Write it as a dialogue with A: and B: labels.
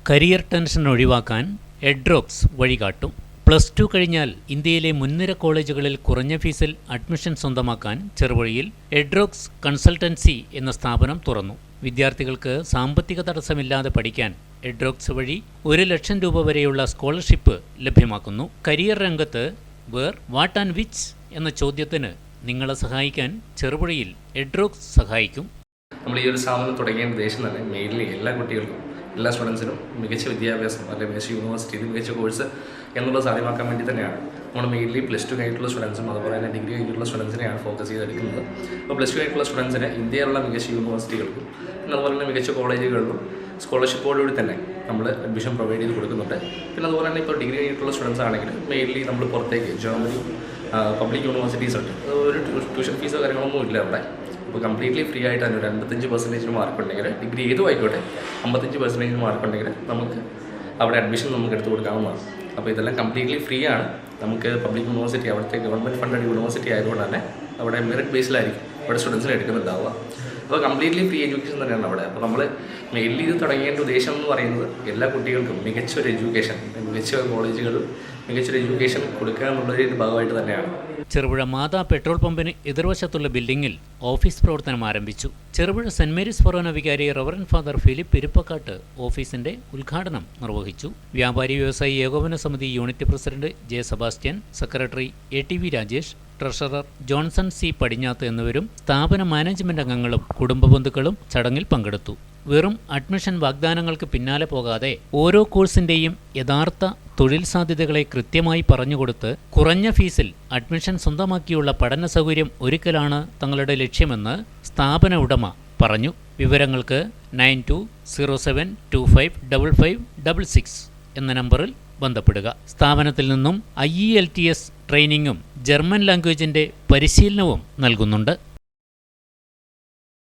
A: Career tension ഒഴിവാക്കാൻ എഡ്രോക്സ് വഴികാട്ടും. +2 കഴിഞ്ഞാൽ ഇന്ത്യയിലെ മുൻനിര കോളേജുകളിൽ കുറഞ്ഞ ഫീസിൽ അഡ്മിഷൻ സ്വന്തമാക്കാൻ ചെറുവഴിയിൽ എഡ്രോക്സ് കൺസൾട്ടൻസി എന്ന സ്ഥാപനം തുറന്നു. വിദ്യാർത്ഥികൾക്ക് സാമ്പത്തിക തടസ്സമില്ലാതെ പഠിക്കാൻ എഡ്രോക്സ് വഴി 1 ലക്ഷം രൂപ വരെയുള്ള സ്കോളർഷിപ്പ് ലഭ്യമാക്കുന്നു. കരിയർ രംഗത്ത് വേർ, വാട്ട് ആൻഡ് വിച്ച് എന്ന ചോദ്യത്തിന് നിങ്ങളെ സഹായിക്കാൻ ചെറുവഴിയിൽ എഡ്രോക്സ് സഹായിക്കും.
B: നമ്മൾ ഈ ഒരു സ്ഥാപനം തുടങ്ങിയ ഉദ്ദേശം തന്നെ മെയിൻലി എല്ലാ കുട്ടികൾക്കും, എല്ലാ സ്റ്റുഡൻസിനും മികച്ച വിദ്യാഭ്യാസം അല്ലെങ്കിൽ മികച്ച യൂണിവേഴ്സിറ്റിയിൽ മികച്ച കോഴ്സ് എന്നുള്ളത് സാധ്യമാക്കാൻ വേണ്ടി തന്നെയാണ് നമ്മൾ മെയിൻലി +2 കഴിഞ്ഞിട്ടുള്ള സ്റ്റുഡൻസും അതുപോലെ തന്നെ ഡിഗ്രി കഴിഞ്ഞിട്ടുള്ള സ്റ്റുഡൻസിനെയാണ് ഫോക്കസ് ചെയ്തെടുക്കുന്നത്. അപ്പോൾ +2 കഴിഞ്ഞിട്ടുള്ള സ്റ്റുഡൻസിനെ ഇന്ത്യയിലുള്ള മികച്ച യൂണിവേഴ്സിറ്റികൾക്കും പിന്നെ അതുപോലെ തന്നെ മികച്ച കോളേജുകളിലും സ്കോളർഷിപ്പോടുകൂടി തന്നെ നമ്മൾ അഡ്മിഷൻ പ്രൊവൈഡ് ചെയ്ത് കൊടുക്കുന്നുണ്ട്. പിന്നെ അതുപോലെ തന്നെ ഇപ്പോൾ ഡിഗ്രി കഴിഞ്ഞിട്ടുള്ള സ്റ്റുഡൻസ് ആണെങ്കിൽ മെയിൻലി നമ്മൾ പുറത്തേക്ക് ജർമ്മനി പബ്ലിക് യൂണിവേഴ്സിറ്റീസ് ഉണ്ട്. ഒരു ട്യൂഷൻ ഫീസോ കാര്യങ്ങളൊന്നും ഇല്ല അവിടെ. അപ്പോൾ കംപ്ലീറ്റ്ലി ഫ്രീ ആയിട്ട് തന്നെ 55% മാർക്കുണ്ടെങ്കിൽ ഡിഗ്രി ഏതും ആയിക്കോട്ടെ 55% മാർക്കുണ്ടെങ്കിൽ നമുക്ക് അവിടെ അഡ്മിഷൻ നമുക്ക് എടുത്ത് കൊടുക്കാവുന്നതാണ്. അപ്പോൾ ഇതെല്ലാം കംപ്ലീറ്റ്ലി ഫ്രീ ആണ്. നമുക്ക് പബ്ലിക് യൂണിവേഴ്സിറ്റി അവിടുത്തെ ഗവൺമെൻറ് ഫണ്ടഡ് യൂണിവേഴ്സിറ്റി ആയതുകൊണ്ട് തന്നെ അവിടെ മെറിറ്റ് ബേസിലായിരിക്കും അവിടെ സ്റ്റുഡൻസിനെ എടുക്കുന്നുണ്ടാവുക. അപ്പോൾ കംപ്ലീറ്റ്ലി ഫ്രീ എഡ്യൂക്കേഷൻ തന്നെയാണ് അവിടെ. അപ്പോൾ നമ്മൾ മെയിൻലി ഇത് തുടങ്ങേണ്ട ഉദ്ദേശം എന്ന് പറയുന്നത് എല്ലാ കുട്ടികൾക്കും മികച്ചൊരു എഡ്യൂക്കേഷൻ, മികച്ച കോളേജുകളിൽ മികച്ചൊരു എഡ്യൂക്കേഷൻ കൊടുക്കുക എന്നുള്ളതിൻ്റെ ഭാഗമായിട്ട് തന്നെയാണ്.
A: ചെറുപുഴ മാതാ പെട്രോൾ പമ്പിന് എതിർവശത്തുള്ള ബിൽഡിംഗിൽ ഓഫീസ് പ്രവർത്തനം ആരംഭിച്ചു. ചെറുപുഴ സെന്റ് മേരീസ് ഫൊറോന വികാരി റവറന്റ് ഫാദർ ഫിലിപ്പ് ഇരിപ്പക്കാട്ട് ഓഫീസിന്റെ ഉദ്ഘാടനം നിർവഹിച്ചു. വ്യാപാരി വ്യവസായി ഏകോപന സമിതി unit president J Sebastian, secretary ATV Rajesh, treasurer Johnson C പടിഞ്ഞാത്ത് എന്നിവരും സ്ഥാപന മാനേജ്മെന്റ് അംഗങ്ങളും കുടുംബ ബന്ധുക്കളും ചടങ്ങിൽ പങ്കെടുത്തു. വെറും അഡ്മിഷൻ വാഗ്ദാനങ്ങൾക്ക് പിന്നാലെ പോകാതെ ഓരോ കോഴ്സിന്റെയും യഥാർത്ഥ തൊഴിൽ സാധ്യതകളെ കൃത്യമായി പറഞ്ഞുകൊടുത്ത് കുറഞ്ഞ ഫീസിൽ അഡ്മിഷൻ സ്വന്തമാക്കിയുള്ള പഠന സൗകര്യം ഒരുക്കലാണ് തങ്ങളുടെ ലക്ഷ്യമെന്ന് സ്ഥാപന ഉടമ പറഞ്ഞു. വിവരങ്ങൾക്ക് 9207255566 എന്ന നമ്പറിൽ ബന്ധപ്പെടുക. സ്ഥാപനത്തിൽ നിന്നും IELTS ട്രെയിനിങ്ങും ജർമ്മൻ ലാംഗ്വേജിന്റെ പരിശീലനവും നൽകുന്നുണ്ട്.